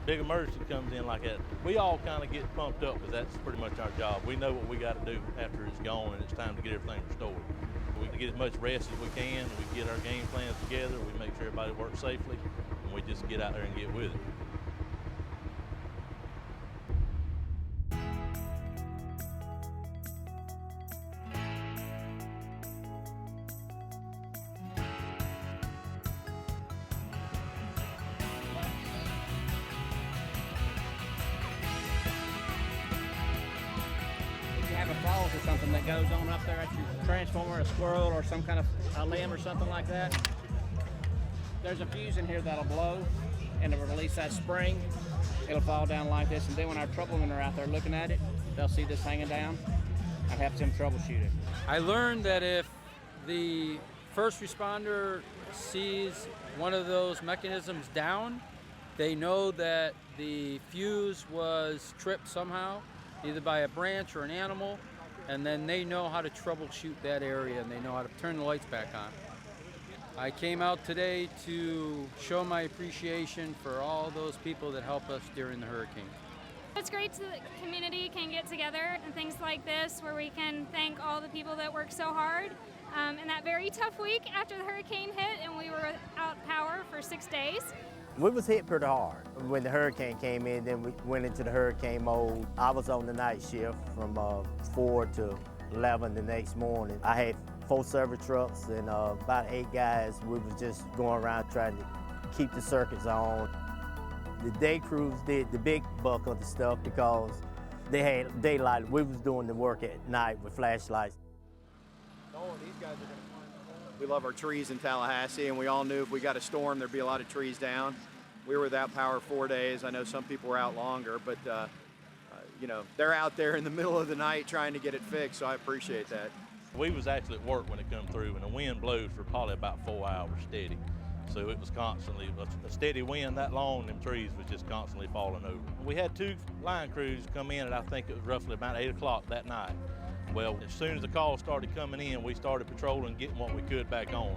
big emergency comes in like that, we all kind of get pumped up because that's pretty much our job. We know what we got to do after it's gone and it's time to get everything restored. We get as much rest as we can, we get our game plans together, we make sure everybody works safely, and we just get out there and get with it. Have a fault or something that goes on up there at your transformer, a squirrel or some kind of a limb or something like that, there's a fuse in here that'll blow and it'll release that spring. It'll fall down like this, and then when our troublemen are out there looking at it, they'll see this hanging down. I'd have them troubleshoot it. I learned that if the first responder sees one of those mechanisms down, they know that the fuse was tripped somehow, either by a branch or an animal, and then they know how to troubleshoot that area and they know how to turn the lights back on. I came out today to show my appreciation for all those people that help us during the hurricane. It's great that the community can get together and things like this where we can thank all the people that work so hard. In that very tough week after the hurricane hit and we were without power for 6 days. We was hit pretty hard. When the hurricane came in, then we went into the hurricane mode. I was on the night shift from 4 to 11 the next morning. I had 4 service trucks and about 8 guys. We was just going around trying to keep the circuits on. The day crews did the big buck of the stuff because they had daylight. We was doing the work at night with flashlights. Oh, these guys are gonna we love our trees in Tallahassee, and we all knew if we got a storm, there'd be a lot of trees down. We were without power 4 days. I know some people were out longer, but you know, they're out there in the middle of the night trying to get it fixed, so I appreciate that. We was actually at work when it come through, and the wind blows for probably about 4 hours steady. So it was constantly, a steady wind that long, them trees was just constantly falling over. We had 2 line crews come in, and I think it was roughly about 8 o'clock that night. Well, as soon as the calls started coming in, we started patrolling, getting what we could back on.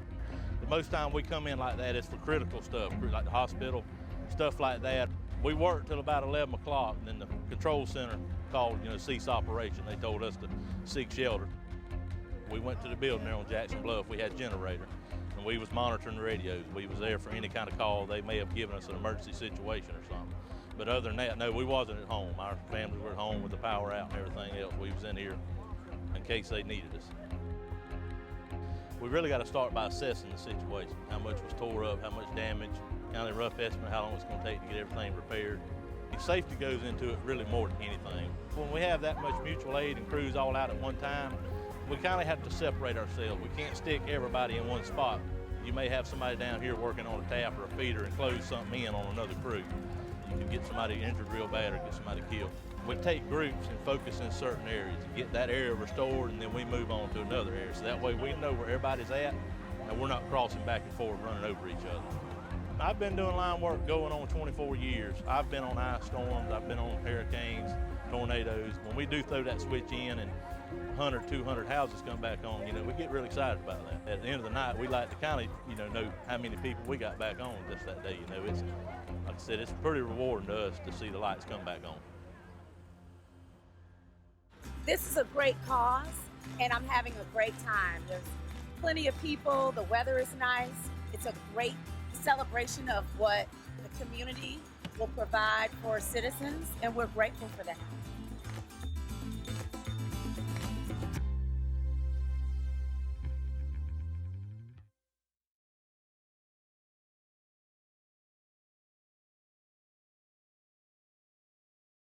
The most time we come in like that is for critical stuff, like the hospital, stuff like that. We worked till about 11 o'clock, and then the control center called, cease operation. They told us to seek shelter. We went to the building there on Jackson Bluff. We had a generator, and we was monitoring the radios. We was there for any kind of call. They may have given us an emergency situation or something. But other than that, no, we wasn't at home. Our families were at home with the power out and everything else. We was in here in case they needed us. We really got to start by assessing the situation, how much was tore up, how much damage, kind of a rough estimate how long it's going to take to get everything repaired. Safety goes into it really more than anything. When we have that much mutual aid and crews all out at one time, we kind of have to separate ourselves. We can't stick everybody in one spot. You may have somebody down here working on a tap or a feeder and close something in on another crew. You can get somebody injured real bad or get somebody killed. We take groups and focus in certain areas, get that area restored, and then we move on to another area. So that way we know where everybody's at, and we're not crossing back and forth, running over each other. I've been doing line work going on 24 years. I've been on ice storms, I've been on hurricanes, tornadoes. When we do throw that switch in and 100, 200 houses come back on, we get really excited about that. At the end of the night, we like to kind of, know how many people we got back on just that day. It's, like I said, it's pretty rewarding to us to see the lights come back on. This is a great cause, and I'm having a great time. There's plenty of people, the weather is nice. It's a great celebration of what the community will provide for citizens, and we're grateful for that.